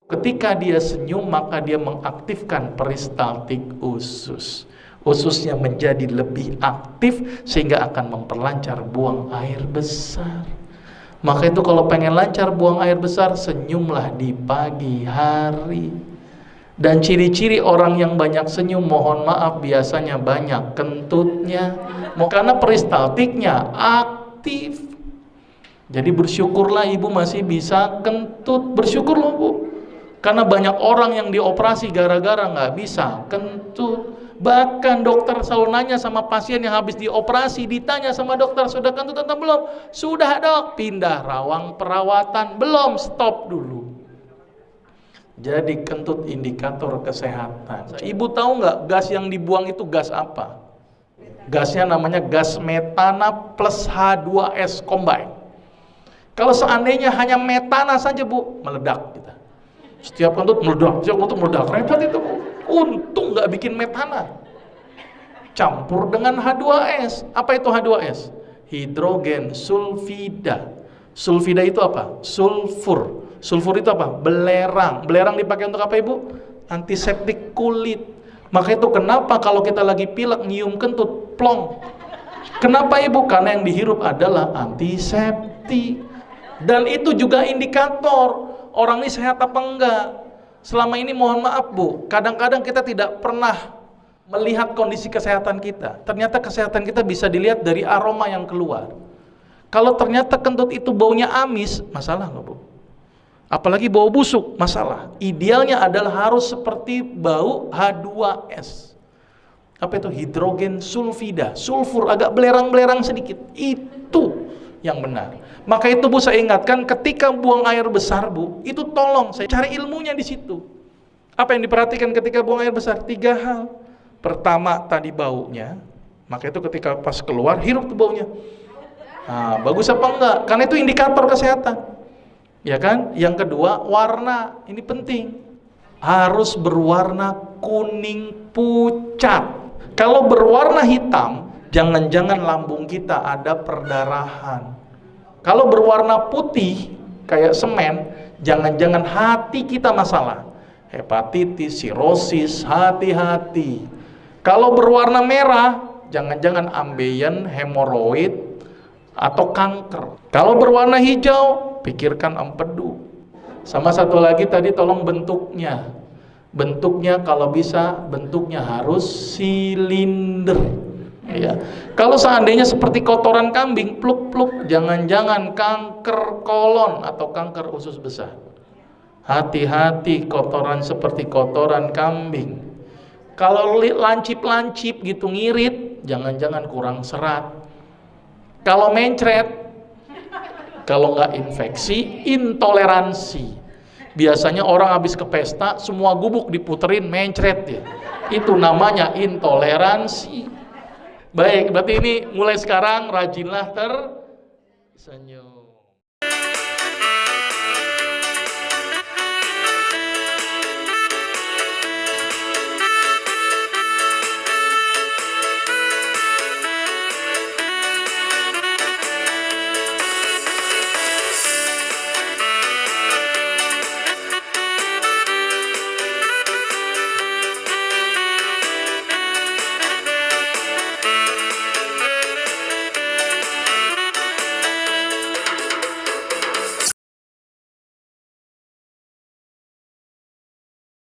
Ketika dia senyum, maka dia mengaktifkan peristaltik usus. Ususnya menjadi lebih aktif sehingga akan memperlancar buang air besar. Maka itu kalau pengen lancar buang air besar, senyumlah di pagi hari. Dan ciri-ciri orang yang banyak senyum, mohon maaf, biasanya banyak kentutnya. Karena peristaltiknya aktif. Jadi bersyukurlah ibu masih bisa kentut. Bersyukur loh bu. Karena banyak orang yang dioperasi gara-gara nggak bisa kentut. Bahkan dokter selalu nanya sama pasien yang habis dioperasi, ditanya sama dokter, sudah kentut atau belum? Sudah dok. Pindah rawang perawatan. Belum, stop dulu. Jadi kentut indikator kesehatan. Ibu tahu nggak gas yang dibuang itu gas apa? Gasnya namanya gas metana plus H2S combine. Kalau seandainya hanya metana saja bu, meledak kita. Setiap kentut meledak, setiap kentut meledak. Repot itu bu. Untung nggak bikin metana. Campur dengan H2S. Apa itu H2S? Hidrogen sulfida. Sulfida itu apa? Sulfur. Sulfur itu apa? Belerang. Belerang dipakai untuk apa ibu? Antiseptik kulit. Maka itu kenapa kalau kita lagi pilek nyium kentut, plong. Kenapa ibu? Karena yang dihirup adalah antiseptik. Dan itu juga indikator orang ini sehat apa enggak. Selama ini mohon maaf bu, kadang-kadang kita tidak pernah melihat kondisi kesehatan kita. Ternyata kesehatan kita bisa dilihat dari aroma yang keluar. Kalau ternyata kentut itu baunya amis, masalah loh bu. Apalagi bau busuk, masalah. Idealnya adalah harus seperti bau H2S. Apa itu? Hidrogen sulfida. Sulfur agak belerang-belerang sedikit. Itu yang benar. Maka itu bu, saya ingatkan ketika buang air besar bu, itu tolong saya cari ilmunya di situ. Apa yang diperhatikan ketika buang air besar? 3 hal. Pertama tadi baunya. Maka itu ketika pas keluar hirup tuh baunya. Nah, bagus apa enggak? Karena itu indikator kesehatan. Ya kan? Yang kedua, warna. Ini penting. Harus berwarna kuning pucat. Kalau berwarna hitam, jangan-jangan lambung kita ada perdarahan. Kalau berwarna putih kayak semen, jangan-jangan hati kita masalah. Hepatitis, sirosis, hati-hati. Kalau berwarna merah, jangan-jangan ambeien, hemoroid, atau kanker. Kalau berwarna hijau, pikirkan empedu. Sama satu lagi tadi tolong bentuknya. Bentuknya kalau bisa, bentuknya harus silinder. Ya. Kalau seandainya seperti kotoran kambing, pluk-pluk, jangan-jangan kanker kolon atau kanker usus besar. Hati-hati kotoran seperti kotoran kambing. Kalau lancip-lancip gitu ngirit, jangan-jangan kurang serat. Kalau mencret, kalau nggak infeksi, intoleransi. Biasanya orang habis ke pesta, semua gubuk diputerin mencret ya. Itu namanya intoleransi. Baik, berarti ini mulai sekarang rajinlah tersenyum.